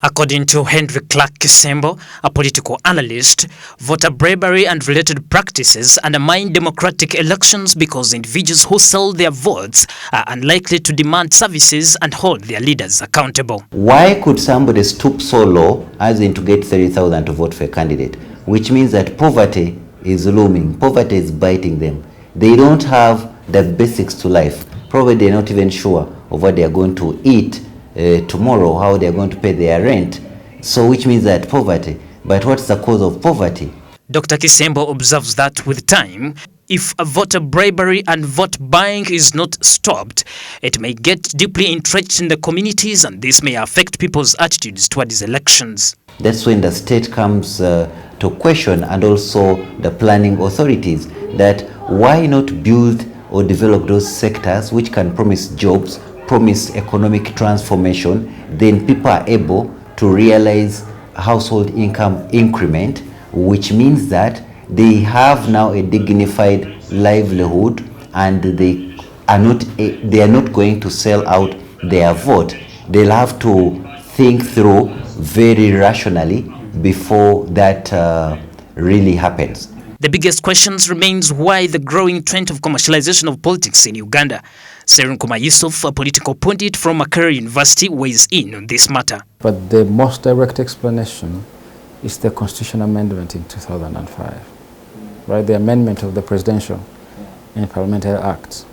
According to Henry Clark Kisembo, a political analyst, voter bribery and related practices undermine democratic elections because individuals who sell their votes are unlikely to demand services and hold their leaders accountable. Why could somebody stoop so low as in to get 30,000 to vote for a candidate? Which means that poverty is looming, poverty is biting them. They don't have the basics to life. Probably they're not even sure of what they're going to eat tomorrow, how they're going to pay their rent. So which means that poverty. But what's the cause of poverty? Dr. Kisembo observes that with time, if a voter bribery and vote buying is not stopped, it may get deeply entrenched in the communities, and this may affect people's attitudes towards elections. That's when the state comes to question, and also the planning authorities, that why not build or develop those sectors which can promise jobs, promise economic transformation, then people are able to realize household income increment, which means that they have now a dignified livelihood and they are not going to sell out their vote. They'll have to think through very rationally before that really happens. The biggest questions remains why the growing trend of commercialization of politics in Uganda. Serunkuma Yusuf, a political pundit from Makerere University, weighs in on this matter. But the most direct explanation is the constitutional amendment in 2005, right? The amendment of the Presidential and Parliamentary Acts.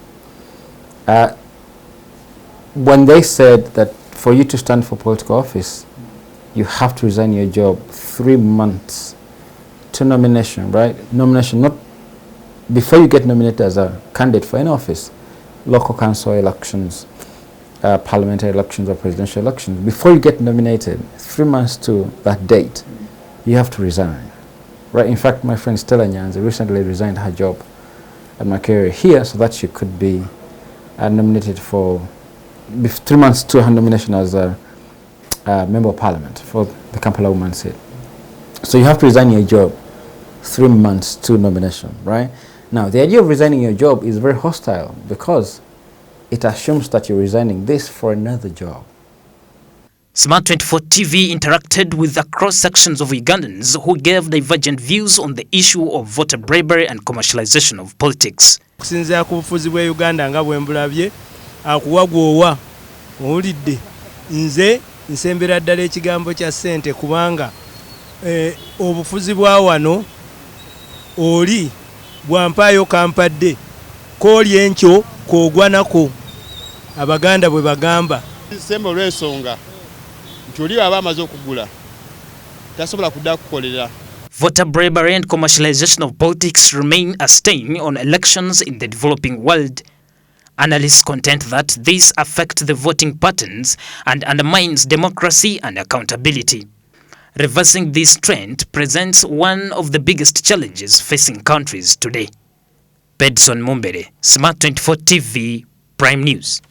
When they said that for you to stand for political office, you have to resign your job 3 months to nomination, right? Nomination, not before you get nominated as a candidate for any office, local council elections, parliamentary elections or presidential elections. Before you get nominated, 3 months to that date, you have to resign, right? In fact, my friend Stella Nyanzi recently resigned her job at Makerere here so that she could be nominated for 3 months to her nomination as a member of parliament for the Kampala woman seat. So you have to resign your job 3 months to nomination, right? Now, the idea of resigning your job is very hostile because it assumes that you're resigning this for another job. Smart 24 TV interacted with the cross-sections of Ugandans who gave divergent views on the issue of voter bribery and commercialization of politics. Okusinziira ku bufuzi bwe Uganda nga bwe mbulabye akuwagwowa owulidde nze nsembera ddala ekigambo kya ssente kubanga obufuzi bwa wano oli bwampaayo kampadde kooli enkyo koogwa nako Abaganda bwe bagamba. Sembo lw'ensonga nti oli aba amaze okugula tasobola kudda kukolera. Voter bribery and commercialization of politics remain a stain on elections in the developing world. Analysts contend that this affects the voting patterns and undermines democracy and accountability. Reversing this trend presents one of the biggest challenges facing countries today. Pedson Mumbere, Smart 24 TV, Prime News.